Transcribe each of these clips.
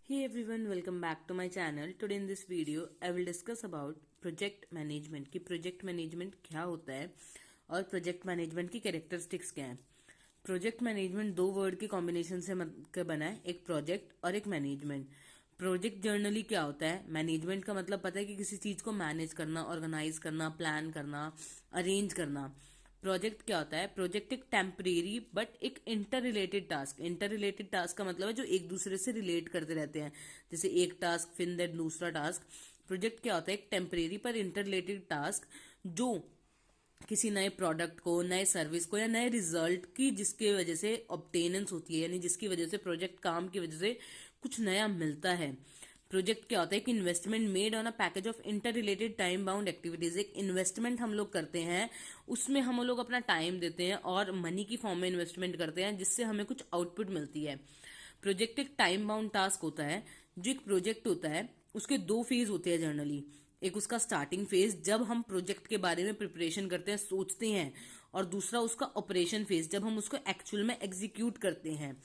Hey everyone, welcome back to my channel. Today in this video, I will discuss about project management कि project management क्या होता है और project management की characteristics क्या है। प्रोजेक्ट मैनेजमेंट दो वर्ड के कॉम्बिनेशन से बना है, एक प्रोजेक्ट और एक मैनेजमेंट। प्रोजेक्ट जर्नली क्या होता है, मैनेजमेंट का मतलब पता है कि किसी चीज को मैनेज करना, ऑर्गेनाइज करना, प्लान करना, अरेंज करना। प्रोजेक्ट क्या होता है, प्रोजेक्ट एक टेम्परेरी बट एक inter related task. Inter related task का मतलब है जो एक दूसरे से रिलेट करते रहते हैं, जैसे एक टास्क फिर देन दूसरा टास्क। प्रोजेक्ट क्या होता है, एक टेम्परेरी पर इंटर रिलेटेड टास्क जो किसी नए प्रोडक्ट को, नए सर्विस को या नए रिजल्ट की जिसकी वजह से ऑब्टेनेंस होती है, यानी जिसकी वजह से प्रोजेक्ट काम की वजह से कुछ नया मिलता है। प्रोजेक्ट क्या होता है कि investment made on a package of inter related time bound activities. एक इन्वेस्टमेंट हम लोग करते हैं, उसमें हम लोग अपना टाइम देते हैं और मनी की फॉर्म में इन्वेस्टमेंट करते हैं जिससे हमें कुछ आउटपुट मिलती है। प्रोजेक्ट एक टाइम बाउंड टास्क होता है। जो एक प्रोजेक्ट होता है उसके दो फेज होते हैं जनरली। एक उसका स्टार्टिंग फेज जब हम प्रोजेक्ट के बारे में प्रिपरेशन करते हैं, सोचते हैं, और दूसरा उसका ऑपरेशन फेज जब हम उसको एक्चुअल में एग्जीक्यूट करते हैं।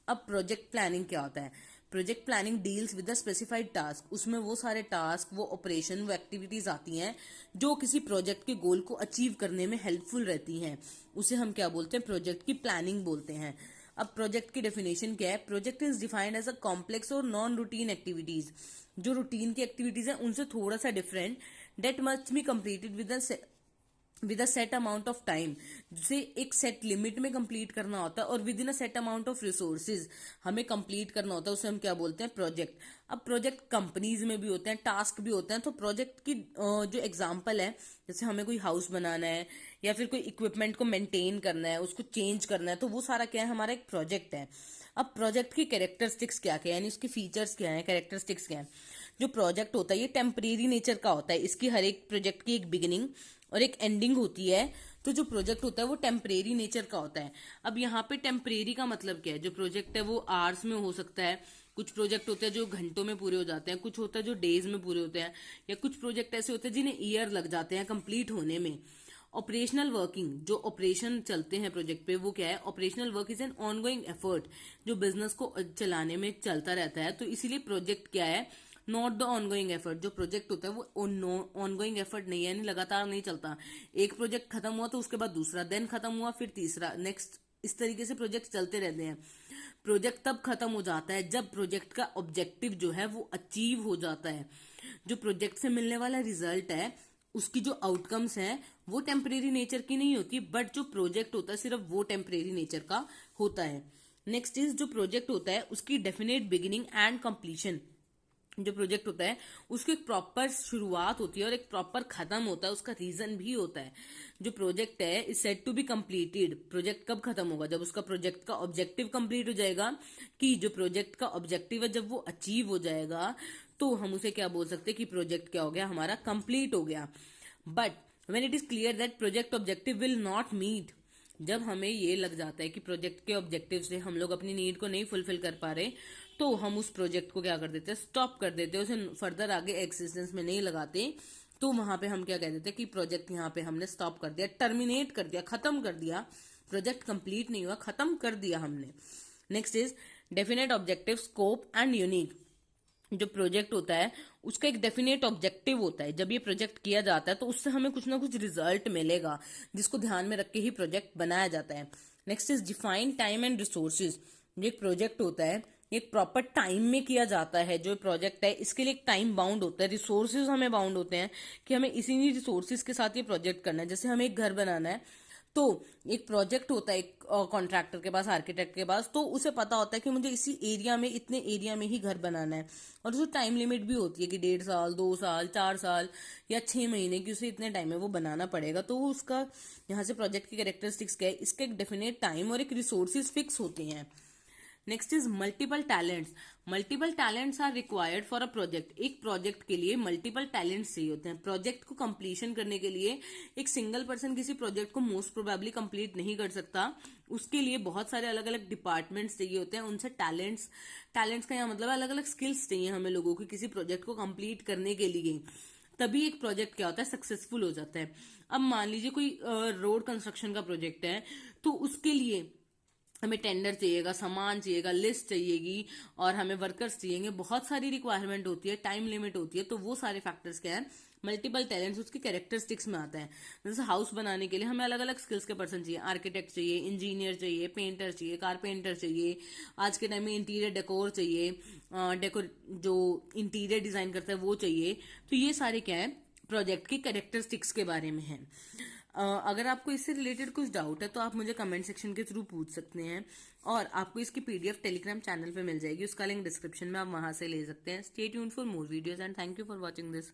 अब प्रोजेक्ट प्लानिंग क्या होता है, project planning deals with the specified task. उसमें वो सारे टास्क, वो ऑपरेशन, वो एक्टिविटीज आती हैं जो किसी प्रोजेक्ट के गोल को अचीव करने में हेल्पफुल रहती हैं। उसे हम क्या बोलते हैं, प्रोजेक्ट की प्लानिंग बोलते हैं। अब प्रोजेक्ट की डेफिनेशन क्या है, project is defined as a complex और नॉन रूटीन एक्टिविटीज। जो रूटीन की एक्टिविटीज है उनसे थोड़ा सा different, that must be completed with a set amount of time, जिसे एक सेट लिमिट में कंप्लीट करना होता है और with in a set amount of resources हमें कंप्लीट करना होता है। उसे हम क्या बोलते हैं, प्रोजेक्ट। अब प्रोजेक्ट कंपनीज में भी होते हैं, टास्क भी होते हैं। तो प्रोजेक्ट की जो एग्जांपल है, जैसे हमें कोई हाउस बनाना है या फिर कोई इक्विपमेंट को मेंटेन करना है, उसको चेंज करना है, तो वो सारा क्या है, हमारा एक प्रोजेक्ट है। अब प्रोजेक्ट की कैरेक्टरिस्टिक्स क्या क्या है, यानी उसके फीचर्स क्या है, कैरेक्टरिस्टिक्स क्या है। जो प्रोजेक्ट होता है ये टेम्परेरी नेचर का होता है। इसकी हर एक प्रोजेक्ट की एक बिगिनिंग और एक एंडिंग होती है। तो जो प्रोजेक्ट होता है वो टेम्परेरी नेचर का होता है। अब यहाँ पे टेम्परेरी का मतलब क्या है, जो प्रोजेक्ट है वो आवर्स में हो सकता है, कुछ प्रोजेक्ट होते हैं जो घंटों में पूरे हो जाते हैं, कुछ होता है जो डेज में पूरे होते हैं, या कुछ प्रोजेक्ट ऐसे होते हैं जिन्हें ईयर लग जाते हैं कंप्लीट होने में। ऑपरेशनल वर्किंग, जो ऑपरेशन चलते हैं प्रोजेक्ट पे, वो क्या है, operational work is an ongoing effort, जो बिजनेस को चलाने में चलता रहता है। तो इसीलिए प्रोजेक्ट क्या है, नॉट द ऑनगोइंग एफर्ट। जो प्रोजेक्ट होता है वो ऑनगोइंग एफर्ट नहीं है, यानी लगातार नहीं चलता। एक प्रोजेक्ट खत्म हुआ तो उसके बाद दूसरा, देन खत्म हुआ फिर तीसरा, नेक्स्ट, इस तरीके से प्रोजेक्ट चलते रहते हैं। प्रोजेक्ट तब खत्म हो जाता है जब प्रोजेक्ट का ऑब्जेक्टिव जो है वो अचीव हो जाता है। जो प्रोजेक्ट से मिलने वाला रिजल्ट है, उसकी जो आउटकम्स हैं वो टेम्परेरी नेचर की नहीं होती, बट जो प्रोजेक्ट होता है सिर्फ वो टेम्परेरी नेचर का होता है। नेक्स्ट इज, जो प्रोजेक्ट होता है उसकी डेफिनेट बिगिनिंग एंड कंप्लीशन। जो प्रोजेक्ट होता है उसकी एक प्रॉपर शुरुआत होती है और एक प्रॉपर खत्म होता है, उसका रीजन भी होता है। जो प्रोजेक्ट है is set to be completed. Project कब खत्म होगा, जब उसका प्रोजेक्ट का ऑब्जेक्टिव कंप्लीट हो जाएगा। कि जो प्रोजेक्ट का ऑब्जेक्टिव है जब वो अचीव हो जाएगा तो हम उसे क्या बोल सकते हैं कि प्रोजेक्ट क्या हो गया, हमारा कंप्लीट हो गया। But when it is clear that project objective will not meet, जब हमें ये लग जाता है कि प्रोजेक्ट के ऑब्जेक्टिव से हम लोग अपनी नीड को नहीं फुलफिल कर पा रहे, तो हम उस प्रोजेक्ट को क्या कर देते हैं, स्टॉप कर देते हैं, उसे फर्दर आगे एक्सिस्टेंस में नहीं लगाते। तो वहां पे हम क्या कह देते हैं कि प्रोजेक्ट यहाँ पे हमने स्टॉप कर दिया, टर्मिनेट कर दिया, खत्म कर दिया। प्रोजेक्ट कंप्लीट नहीं हुआ, खत्म कर दिया हमने। Next is definite objective, scope and unique. जो प्रोजेक्ट होता है उसका एक डेफिनेट ऑब्जेक्टिव होता है। जब ये प्रोजेक्ट किया जाता है तो उससे हमें कुछ ना कुछ रिजल्ट मिलेगा, जिसको ध्यान में रख के ही प्रोजेक्ट बनाया जाता है। Next is define time and resources. जो एक प्रोजेक्ट होता है एक प्रॉपर टाइम में किया जाता है। जो प्रोजेक्ट है इसके लिए एक टाइम बाउंड होता है, रिसोर्सेज हमें बाउंड होते हैं कि हमें इसी रिसोर्सेज के साथ ये प्रोजेक्ट करना है। जैसे हमें एक घर बनाना है तो एक प्रोजेक्ट होता है एक कॉन्ट्रैक्टर के पास, आर्किटेक्ट के पास, तो उसे पता होता है कि मुझे इसी एरिया में, इतने एरिया में ही घर बनाना है। और उसे टाइम लिमिट भी होती है कि 1.5 साल, 2 साल, 4 साल या 6 महीने की, उसे इतने टाइम में वो बनाना पड़ेगा। तो वो उसका यहाँ से प्रोजेक्ट की कैरेक्टरिस्टिक्स क्या है, इसका एक डेफिनेट टाइम और एक रिसोर्सेज फिक्स होते हैं। Next is multiple talents. Multiple talents are required for a project. एक प्रोजेक्ट के लिए मल्टीपल टैलेंट्स चाहिए होते हैं। प्रोजेक्ट को कंप्लीशन करने के लिए एक सिंगल पर्सन किसी प्रोजेक्ट को मोस्ट प्रोबेबली कंप्लीट नहीं कर सकता। उसके लिए बहुत सारे अलग अलग डिपार्टमेंट्स चाहिए होते हैं, उनसे टैलेंट्स, टैलेंट्स का यहाँ मतलब अलग अलग स्किल्स चाहिए हमें लोगों की किसी प्रोजेक्ट को कंप्लीट करने के लिए। तभी एक प्रोजेक्ट क्या होता है, सक्सेसफुल हो जाता है। अब मान लीजिए कोई रोड कंस्ट्रक्शन का प्रोजेक्ट है, तो उसके लिए हमें टेंडर चाहिएगा, सामान चाहिएगा, लिस्ट चाहिएगी और हमें वर्कर्स चाहिएंगे, बहुत सारी रिक्वायरमेंट होती है, टाइम लिमिट होती है। तो वो सारे फैक्टर्स क्या है, मल्टीपल टैलेंट्स उसकी कैरेक्टरिस्टिक्स में आता है। जैसे हाउस बनाने के लिए हमें अलग अलग स्किल्स के पर्सन चाहिए, आर्किटेक्ट चाहिए, इंजीनियर चाहिए, पेंटर चाहिए, कारपेंटर चाहिए, आज के टाइम में इंटीरियर डेकोर चाहिए, डेकोर जो इंटीरियर डिजाइन करता है वो चाहिए। तो ये सारे क्या है, प्रोजेक्ट की कैरेक्टरिस्टिक्स के बारे में है। अगर आपको इससे रिलेटेड कुछ डाउट है तो आप मुझे कमेंट सेक्शन के थ्रू पूछ सकते हैं, और आपको इसकी पीडीएफ टेलीग्राम चैनल पे मिल जाएगी, उसका लिंक डिस्क्रिप्शन में आप वहां से ले सकते हैं। Stay tuned for more videos and thank you for watching this.